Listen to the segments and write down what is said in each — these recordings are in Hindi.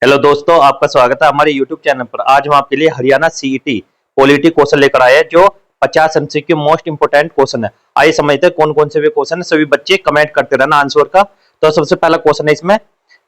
हेलो दोस्तों, आपका स्वागत है हमारे YouTube चैनल पर। आज हम आपके लिए हरियाणा सीईटी पॉलिटी क्वेश्चन लेकर आए हैं जो 50 एमसीक्यू मोस्ट इंपोर्टेंट क्वेश्चन है। आइए समझते हैं कौन कौन से वे क्वेश्चन है। सभी बच्चे कमेंट करते रहना आंसर का। तो सबसे पहला क्वेश्चन है इसमें,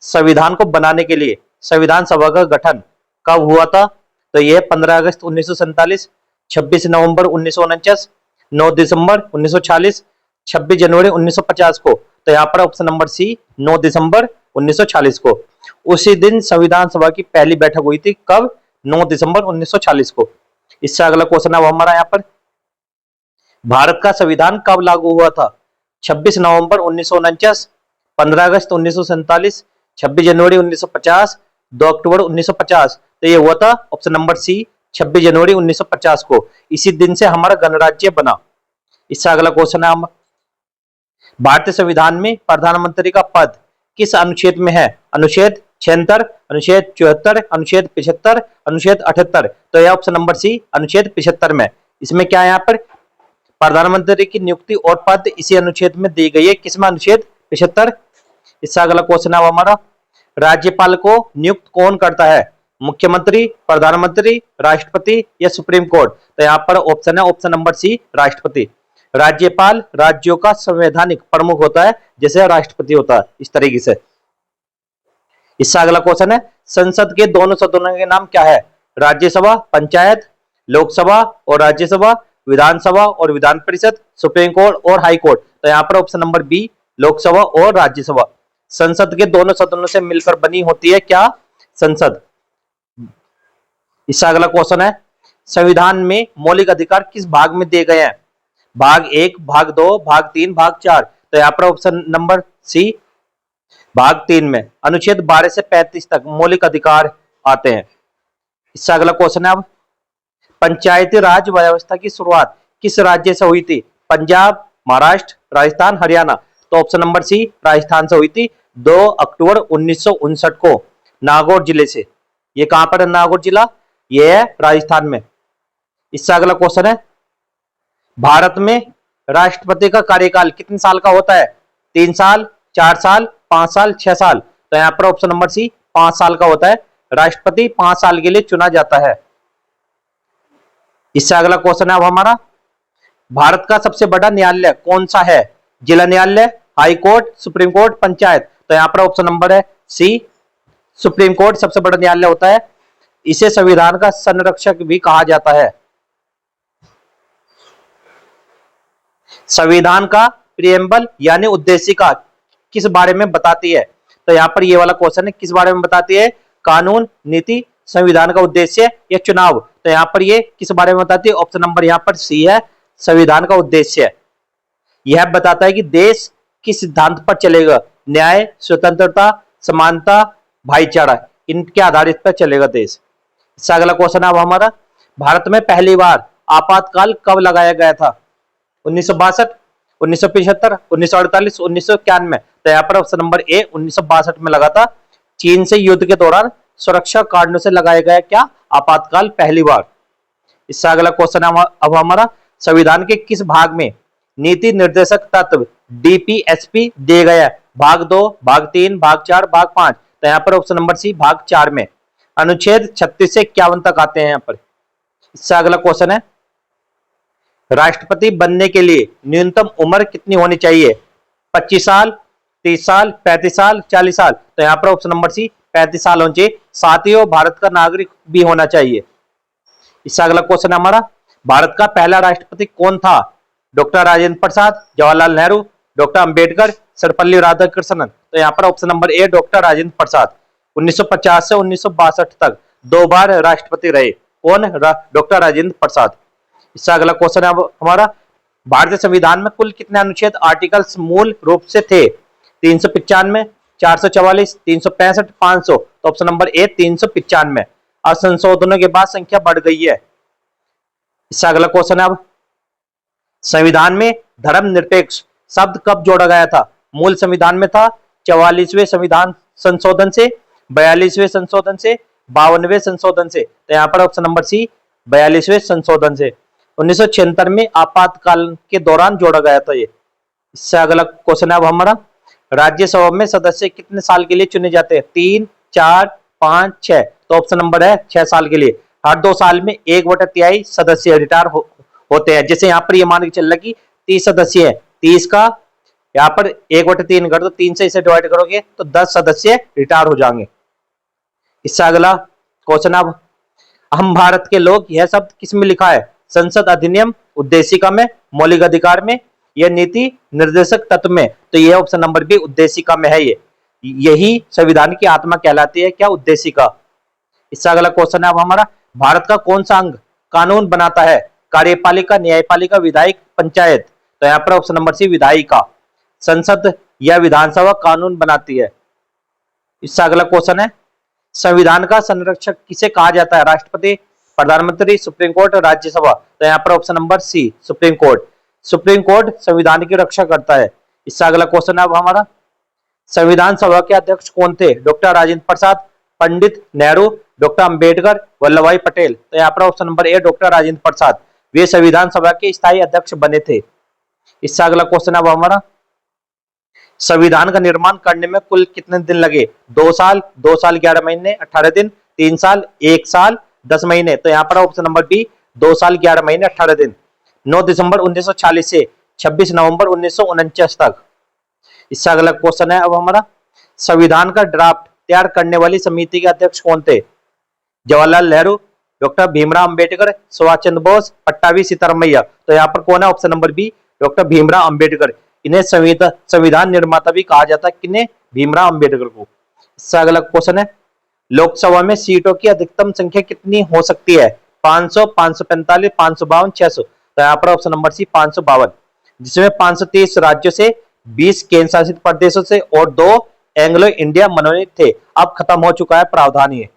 संविधान को बनाने के लिए संविधान सभा का गठन कब हुआ था? तो यह 15 अगस्त 1947, 26 नवंबर 1949, 9 दिसंबर 1946, 26 जनवरी 1950 को। तो यहाँ पर ऑप्शन नंबर सी 9 दिसंबर 1946 को। उसी दिन संविधान सभा की पहली बैठक हुई थी। कब? 9 दिसंबर 1946 को। इससे अगला क्वेश्चन है वो हमारा यहाँ पर, भारत का संविधान कब लागू हुआ था? 26 नवंबर 1949, 15 अगस्त 1947, 26 जनवरी 1950, 2 अक्टूबर 1950। तो ये हुआ था ऑप्शन नंबर सी 26 जनवरी 1950 को। इसी दिन से हमारा गणराज्य बना। इससे अगला क्वेश्चन है, भारतीय संविधान में प्रधानमंत्री का पद किस अनुच्छेद में है? अनुच्छेद 76, अनुच्छेद 74, अनुच्छेद 75, अनुच्छेद 78। तो यह ऑप्शन नंबर सी अनुच्छेद 75 में। इसमें क्या है, यहाँ पर प्रधानमंत्री की नियुक्ति और पद इसी अनुच्छेद में दी गई है। किसमें? अनुच्छेद 75। इससे अगला क्वेश्चन है हमारा, राज्यपाल को नियुक्त कौन करता है? मुख्यमंत्री, प्रधानमंत्री, राष्ट्रपति या सुप्रीम कोर्ट? तो यहाँ पर ऑप्शन है ऑप्शन नंबर सी राष्ट्रपति। राज्यपाल राज्यों का संवैधानिक प्रमुख होता है, जैसे राष्ट्रपति होता है, इस तरीके से। इससे अगला क्वेश्चन है, संसद के दोनों सदनों के नाम क्या है? राज्यसभा, पंचायत, लोकसभा और राज्यसभा, विधानसभा और विधान परिषद, सुप्रीम कोर्ट और हाई कोर्ट। तो यहाँ पर ऑप्शन नंबर बी लोकसभा और राज्यसभा। संसद के दोनों सदनों से मिलकर बनी होती है क्या? संसद। इससे अगला क्वेश्चन है, संविधान में मौलिक अधिकार किस भाग में दिए गए हैं? भाग 1, भाग 2, भाग 3, भाग 4। तो यहाँ पर ऑप्शन नंबर सी भाग 3 में अनुच्छेद 12 से 35 तक मौलिक अधिकार आते हैं। इससे अगला क्वेश्चन है, अब पंचायती राज व्यवस्था की शुरुआत किस राज्य से हुई थी? पंजाब, महाराष्ट्र, राजस्थान, हरियाणा। तो ऑप्शन नंबर सी राजस्थान से हुई थी 2 अक्टूबर 1959 को, नागौर जिले से। ये कहां पर है नागौर जिला? ये है राजस्थान में। इससे अगला क्वेश्चन है, भारत में राष्ट्रपति का कार्यकाल कितने साल का होता है? 3 साल, 4 साल, 5 साल, 6 साल। तो यहाँ पर ऑप्शन नंबर सी 5 साल का होता है। राष्ट्रपति 5 साल के लिए चुना जाता है। इससे अगला क्वेश्चन है अब हमारा, भारत का सबसे बड़ा न्यायालय कौन सा है? जिला न्यायालय, high court, Supreme court, panchayat. तो यहाँ पर ऑप्शन नंबर है सी सुप्रीम कोर्ट सबसे बड़ा न्यायालय होता है। इसे संविधान का संरक्षक भी कहा जाता है। संविधान का प्रियम्बल यानी उद्देशिका किस बारे में बताती है? तो यहाँ पर ये वाला क्वेश्चन है, किस बारे में बताती है? कानून, नीति, संविधान का उद्देश्य या चुनाव? तो यहाँ पर ये किस बारे में बताती है? ऑप्शन नंबर यहाँ पर सी है, संविधान का उद्देश्य। यह बताता है कि देश किस सिद्धांत पर चलेगा? न्याय, स्वतंत्रता, समानता, भाईचारा, इनके आधारित पर चलेगा देश। इससे अगला क्वेश्चन है अब हमारा, भारत में पहली बार आपातकाल कब लगाया गया था? 1962, 1975, 1948, 1991। तो यहाँ पर ऑप्शन नंबर ए 1962 में लगा था। चीन से युद्ध के दौरान सुरक्षा कारणों से लगाया गया क्या? आपातकाल पहली बार। इससे अगला क्वेश्चन है अब हमारा, संविधान के किस भाग में नीति निर्देशक तत्व डीपीएसपी दिए गया है? भाग 2, भाग 3, भाग 4, भाग 5। तो यहाँ पर ऑप्शन नंबर सी भाग 4 में। अनुच्छेद 36 से 51 तक आते हैं यहाँ पर। इससे अगला क्वेश्चन है, राष्ट्रपति बनने के लिए न्यूनतम उम्र कितनी होनी चाहिए? 25 साल, 30 साल, 35 साल, 40 साल। तो यहाँ पर ऑप्शन नंबर सी 35 साल होना चाहिए। साथ ही वो भारत का नागरिक भी होना चाहिए। इससे अगला क्वेश्चन हमारा, भारत का पहला राष्ट्रपति कौन था? Doctor Rajendra Prasad, Jawaharlal Nehru, doctor Ambedkar, Sarvepalli Radhakrishnan. तो यहाँ पर option number A doctor Rajendra Prasad. 1950 से 1962 तक 2 बार राष्ट्रपति रहे। कौन? डॉक्टर राजेंद्र प्रसाद। इससे अगला क्वेश्चन है हमारा, भारतीय संविधान में कुल कितने अनुच्छेद आर्टिकल्स मूल रूप से थे? 395, 444, 365, 500। तो ऑप्शन नंबर ए 395। अब संशोधनों के बाद संख्या बढ़ गई है। इससे अगला क्वेश्चन है, अब संविधान में धर्मनिरपेक्ष शब्द कब जोड़ा गया था? मूल संविधान में था, 44वें संविधान संशोधन से, 42वें संशोधन से, 52वें संशोधन से। तो यहाँ पर ऑप्शन नंबर सी 42वें संशोधन से। 1976 में आपातकाल के दौरान जोड़ा गया था ये। इससे अगला क्वेश्चन है अब हमारा, राज्यसभा में सदस्य कितने साल के लिए चुने जाते हैं? 3, 4, 5, 6, तो ऑप्शन नंबर है 6 साल के लिए। हर 2 साल में 1/3 सदस्य रिटायर होते हैं। जैसे यहाँ पर ये मान के चल रहा कि 30 सदस्य है, 30 का यहाँ पर 1/3 कर दो, 3 से इसे डिवाइड करोगे तो 10 सदस्य रिटायर हो जाएंगे। इससे अगला क्वेश्चन, अब हम भारत के लोग, यह शब्द किस में लिखा है? संसद अधिनियम, उद्देशिका में, मौलिक अधिकार में, यह नीति निर्देशक तत्व में। तो यह ऑप्शन नंबर बी उद्देशिका में है। यही संविधान की आत्मा कहलाती है, क्या? उद्देशिका। इससे अगला क्वेश्चन है अब हमारा, भारत का कौन सा अंग कानून बनाता है? कार्यपालिका, न्यायपालिका, विधायिक, पंचायत। तो यहाँ पर ऑप्शन नंबर सी विधायिका। संसद या विधानसभा कानून बनाती है। इससे अगला क्वेश्चन है, संविधान का संरक्षक किसे कहा जाता है? राष्ट्रपति, प्रधानमंत्री, सुप्रीम कोर्ट, राज्यसभा। तो यहाँ पर option number C Supreme Court. Supreme Court संविधान की रक्षा करता है। इससे अगला क्वेश्चन है अब हमारा, संविधान सभा के अध्यक्ष कौन थे? Doctor Rajendra Prasad, Pandit Nehru, doctor Ambedkar, Vallabh Bhai Patel. तो यहाँ पर option number A doctor Rajendra Prasad, वे संविधान सभा के स्थायी अध्यक्ष बने थे। इससे अगला क्वेश्चन है अब हमारा, संविधान का निर्माण करने में कुल कितने दिन लगे? 2 साल, 2 साल 11 महीने 18 दिन, 3 साल, 1 साल 10 महीने। तो यहाँ पर ऑप्शन नंबर बी 2 साल 11 महीने 18 दिन। 9 दिसंबर 1946 से 26 नवंबर 1949 तक। इससे अगला क्वेश्चन है अब हमारा, संविधान का ड्राफ्ट तैयार करने वाली समिति के अध्यक्ष कौन थे? जवाहरलाल नेहरू, डॉक्टर भीमराव अंबेडकर, सुभाष चंद्र बोस, पट्टाभी सीतारामैया। तो यहाँ पर कौन है? Option number B doctor Bhimrao Ambedkar. इन्हें संविधान निर्माता भी कहा जाता है, किन्हें? भीमराव अंबेडकर को। इससे अगला क्वेश्चन है, लोकसभा में सीटों की अधिकतम संख्या कितनी हो सकती है? 500, 545, 552, 600। तो यहाँ पर ऑप्शन नंबर सी 552, जिसमें 530 राज्यों से, 20 केंद्र शासित प्रदेशों से और 2 एंग्लो इंडिया मनोनीत थे। अब खत्म हो चुका है प्रावधान ये।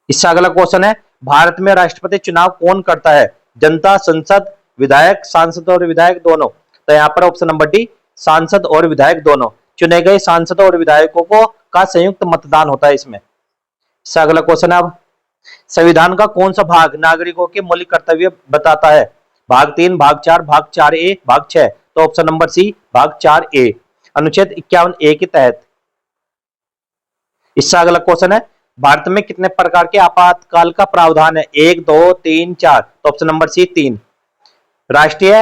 इससे अगला क्वेश्चन है, भारत में राष्ट्रपति चुनाव कौन करता है? जनता, संसद, विधायक, सांसद और विधायक दोनों। तो यहाँ पर ऑप्शन नंबर डी सांसद और विधायक दोनों। चुने गए सांसद और विधायकों को का संयुक्त मतदान होता है इसमें। इससे अगला क्वेश्चन है, अब संविधान का कौन सा भाग नागरिकों के मौलिक कर्तव्य बताता है? भाग 3, भाग 4, भाग 4A, भाग 6। तो ऑप्शन नंबर सी भाग 4A, अनुच्छेद 51A के तहत। इससे अगला क्वेश्चन है, भारत में कितने प्रकार के आपातकाल का प्रावधान है? 1, 2, 3, 4। तो ऑप्शन नंबर सी 3। राष्ट्रीय,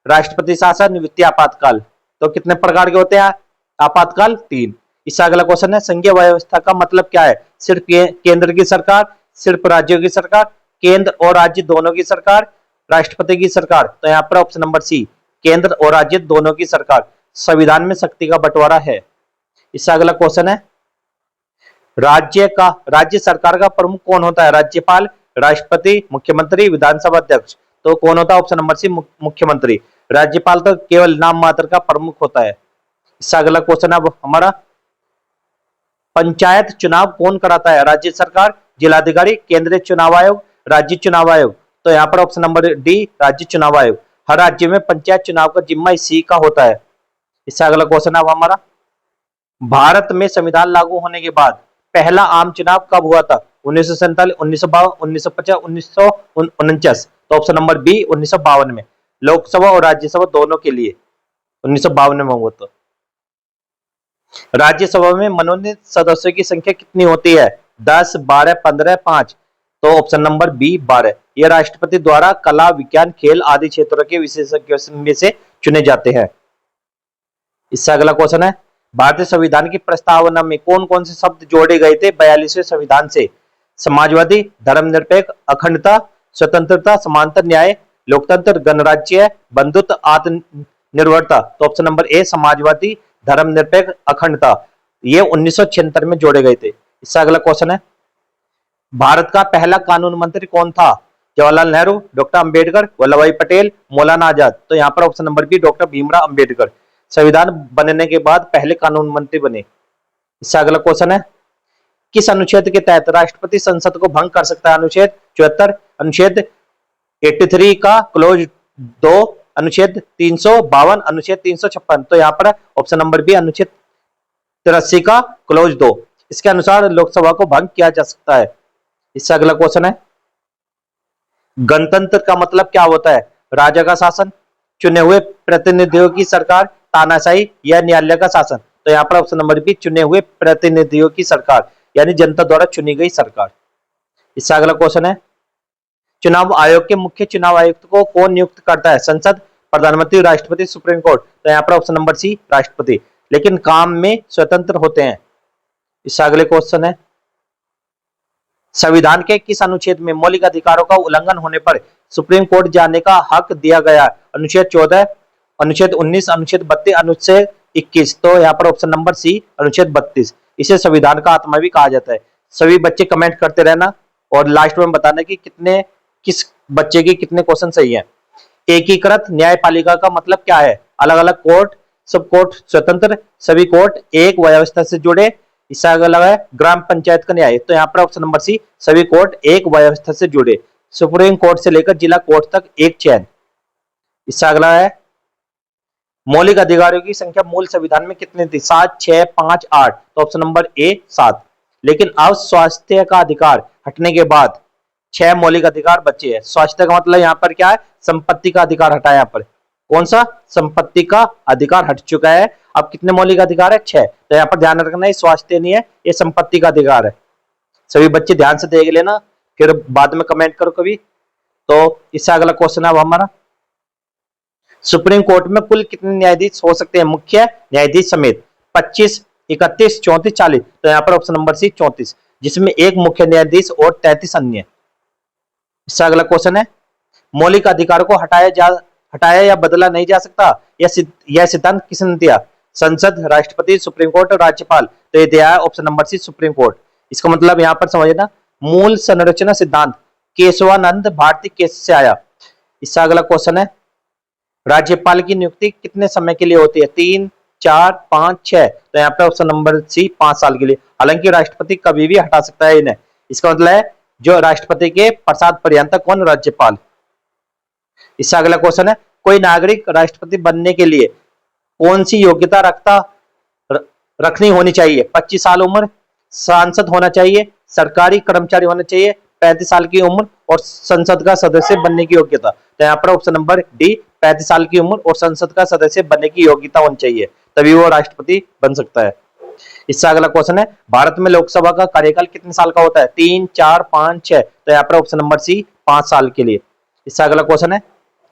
राष्ट्रपति शासन, वित्तीय आपातकाल। तो कितने प्रकार के होते हैं आपातकाल? 3। इससे अगला क्वेश्चन है, संघीय व्यवस्था का मतलब क्या है? सिर्फ केंद्र की सरकार, सिर्फ राज्यों की सरकार, केंद्र और राज्य दोनों की सरकार, राष्ट्रपति की सरकार। तो यहाँ पर ऑप्शन नंबर सी केंद्र और राज्य दोनों की सरकार। संविधान में शक्ति का बंटवारा है। इससे अगला क्वेश्चन है, राज्य सरकार का प्रमुख कौन होता है? राज्यपाल, राष्ट्रपति, मुख्यमंत्री, विधानसभा अध्यक्ष। तो कौन होता है? ऑप्शन नंबर सी मुख्यमंत्री। राज्यपाल तो केवल नाम मात्र का प्रमुख होता है। इससे अगला क्वेश्चन अब हमारा, पंचायत चुनाव कौन कराता है? राज्य सरकार, जिलाधिकारी, केंद्रीय चुनाव आयोग, राज्य चुनाव आयोग। तो यहाँ पर ऑप्शन नंबर डी राज्य चुनाव आयोग। हर राज्य में पंचायत चुनाव का जिम्मा इसी का होता है। इससे अगला क्वेश्चन अब हमारा, भारत में संविधान लागू होने के बाद पहला आम चुनाव कब हुआ था? 1947, 1952, 1950, 1949। तो ऑप्शन नंबर बी 1952 में, लोकसभा और राज्यसभा दोनों के लिए 1952 में हुआ था। राज्यसभा में मनोनीत सदस्यों की संख्या कितनी होती है? 10, 12, 15, 5। तो ऑप्शन नंबर बी 12। ये राष्ट्रपति द्वारा कला, विज्ञान, खेल आदि क्षेत्रों के विशेषज्ञों में से चुने जाते हैं। इससे अगला क्वेश्चन है, भारतीय संविधान की प्रस्तावना में कौन कौन से शब्द जोड़े गए थे 42वें संविधान से? समाजवादी, धर्मनिरपेक्ष, अखंडता, स्वतंत्रता, समानता न्याय, लोकतंत्र, गणराज्य, बंधुत्व, आत्मनिर्भरता। तो ऑप्शन नंबर ए समाजवादी, धर्मनिरपेक्ष, अखंडता, ये 1976 में जोड़े गए थे। इससे अगला क्वेश्चन है, भारत का पहला कानून मंत्री कौन था? जवाहरलाल नेहरू, डॉक्टर अंबेडकर, वल्लभ भाई पटेल, मौलाना आजाद। तो यहाँ पर option number B doctor Bhimrao Ambedkar संविधान बनने के बाद पहले कानून मंत्री बने। इससे अगला क्वेश्चन है, किस अनुच्छेद के तहत राष्ट्रपति संसद को भंग कर सकता है? अनुच्छेद 74, अनुच्छेद 83 का क्लोज 2, अनुच्छेद 352, अनुच्छेद 356। तो यहाँ पर ऑप्शन नंबर बी अनुच्छेद 83 का क्लोज 2, इसके अनुसार लोकसभा को भंग किया जा सकता है। इससे अगला क्वेश्चन है, गणतंत्र का मतलब क्या होता है? राजा का शासन, चुने हुए प्रतिनिधियों की सरकार, तानाशाही या न्यायालय का शासन। तो यहाँ पर ऑप्शन नंबर बी चुने हुए प्रतिनिधियों की सरकार, यानी जनता द्वारा चुनी गई सरकार। इससे अगला क्वेश्चन है, चुनाव आयोग के मुख्य चुनाव आयुक्त को कौन नियुक्त करता है? संसद, प्रधानमंत्री, राष्ट्रपति, सुप्रीम कोर्ट। तो यहाँ पर ऑप्शन नंबर सी राष्ट्रपति, लेकिन काम में स्वतंत्र होते हैं। इससे अगले क्वेश्चन है, संविधान के किस अनुच्छेद में मौलिक अधिकारों का उल्लंघन होने पर सुप्रीम कोर्ट जाने का हक दिया गया? अनुच्छेद 14, अनुच्छेद 19, अनुच्छेद 32, अनुच्छेद 21। तो यहाँ पर ऑप्शन नंबर सी अनुच्छेद 32। इसे संविधान का आत्मा भी कहा जाता है। सभी बच्चे कमेंट करते रहना और लास्ट में बताना कि किस बच्चे के कितने क्वेश्चन सही हैं। एकीकृत न्यायपालिका का मतलब क्या है? अलग अलग कोर्ट, सब कोर्ट स्वतंत्र, सभी कोर्ट एक व्यवस्था से जुड़े। इससे अगला है ग्राम पंचायत का न्याय। तो यहाँ पर ऑप्शन नंबर सी सभी कोर्ट एक व्यवस्था से जुड़े। सुप्रीम कोर्ट से लेकर जिला कोर्ट तक एक चैन। इससे अगला है, मौलिक अधिकारों की संख्या मूल संविधान में कितनी थी? 7, 6, 5, 8। तो ऑप्शन नंबर ए 7। लेकिन अब स्वास्थ्य का अधिकार हटने के बाद 6 मौलिक अधिकार बचे हैं। स्वास्थ्य का मतलब यहाँ पर क्या है? संपत्ति का अधिकार हटा है। यहाँ पर कौन सा? संपत्ति का अधिकार हट चुका है। अब कितने मौलिक अधिकार है? 6। तो यहाँ पर ध्यान रखना, ये स्वास्थ्य नहीं है, ये संपत्ति का अधिकार है। सभी बच्चे ध्यान से देख लेना, फिर बाद में कमेंट करो कभी। तो इससे अगला क्वेश्चन है हमारा, सुप्रीम कोर्ट में कुल कितने न्यायाधीश हो सकते हैं मुख्य न्यायाधीश समेत? 25, 31, 34, 40। तो यहाँ पर ऑप्शन नंबर सी 34, जिसमें एक मुख्य न्यायाधीश और 33 अन्य। इससे अगला क्वेश्चन है, मौलिक अधिकारों को हटाया या बदला नहीं जा सकता, यह सिद्धांत किसने दिया? संसद, राष्ट्रपति, सुप्रीम कोर्ट और राज्यपाल। तो ये दिया है option number C Supreme Court. इसका मतलब यहाँ पर समझना, मूल संरचना सिद्धांत केशवानंद भारती केस से आया। इससे अगला क्वेश्चन है, राज्यपाल की नियुक्ति कितने समय के लिए होती है? 3, 4, 5, 6। तो यहाँ पे ऑप्शन नंबर सी 5 साल के लिए। हालांकि राष्ट्रपति कभी भी हटा सकता है इन्हें। इसका मतलब है जो राष्ट्रपति के प्रसाद पर्यंत कौन? राज्यपाल। इससे अगला क्वेश्चन है, कोई नागरिक राष्ट्रपति बनने के लिए कौन सी योग्यता रखनी होनी चाहिए? 25 साल उम्र, सांसद होना चाहिए, सरकारी कर्मचारी होना चाहिए, 35 साल की उम्र और संसद का सदस्य बनने की योग्यता। तो यहाँ पर ऑप्शन नंबर डी 35 साल की उम्र और संसद का सदस्य बनने की योग्यता होनी चाहिए, तभी वो राष्ट्रपति बन सकता है। इससे अगला क्वेश्चन है, भारत में लोकसभा का कार्यकाल कितने साल का होता है? 3, 4, 5, 6। तो यहाँ पर ऑप्शन नंबर सी 5 साल के लिए। इससे अगला क्वेश्चन है,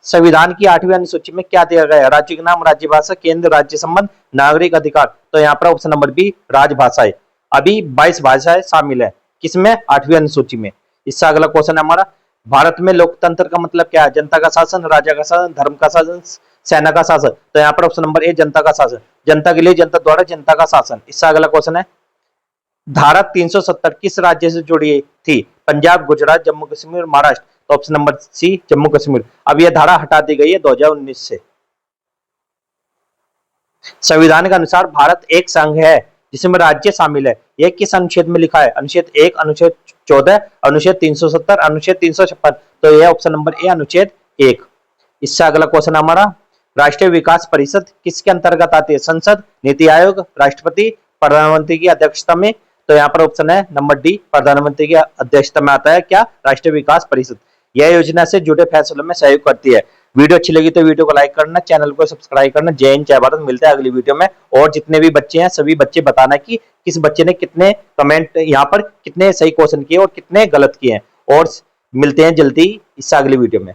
संविधान की 8वीं अनुसूची में क्या दिया गया है? राज्य के नाम, राज्य भाषा, केंद्र राज्य संबंध, नागरिक अधिकार। तो यहाँ पर ऑप्शन नंबर बी राजभाषाएं। अभी 22 भाषाएं शामिल है किसमें? 8वीं अनुसूची में। इससे अगला क्वेश्चन है हमारा, भारत में लोकतंत्र का मतलब क्या है? जनता का शासन, राजा का शासन, धर्म का शासन, सेना का शासन। तो यहाँ पर ऑप्शन नंबर ए जनता का शासन। जनता के लिए, जनता द्वारा, जनता का शासन। इससे अगला क्वेश्चन है, धारा 370 किस राज्य से जुड़ी थी? पंजाब, गुजरात, जम्मू कश्मीर, महाराष्ट्र। तो option number C Jammu Kashmir. अब यह धारा हटा दी गई है 2019 से। संविधान के अनुसार भारत एक संघ है जिसमें राज्य शामिल है। यह किस अनुच्छेद में लिखा है? अनुच्छेद 1, अनुच्छेद 14, अनुच्छेद 370, अनुच्छेद 356। तो यह ऑप्शन नंबर ए अनुच्छेद 1। इससे अगला क्वेश्चन हमारा, राष्ट्रीय विकास परिषद किसके अंतर्गत आती है? संसद, नीति आयोग, राष्ट्रपति, प्रधानमंत्री की अध्यक्षता में। तो यहाँ पर ऑप्शन है नंबर डी प्रधानमंत्री की अध्यक्षता में आता है क्या? राष्ट्रीय विकास परिषद। यह योजना से जुड़े फैसलों में सहयोग करती है। वीडियो अच्छी लगी तो वीडियो को लाइक करना, चैनल को सब्सक्राइब करना। जय हिंद, जय भारत। मिलते हैं अगली वीडियो में। और जितने भी बच्चे हैं सभी बच्चे बताना कि किस बच्चे ने कितने कमेंट यहाँ पर कितने सही क्वेश्चन किए और कितने गलत किए हैं। और मिलते हैं जल्दी इससे अगली वीडियो में।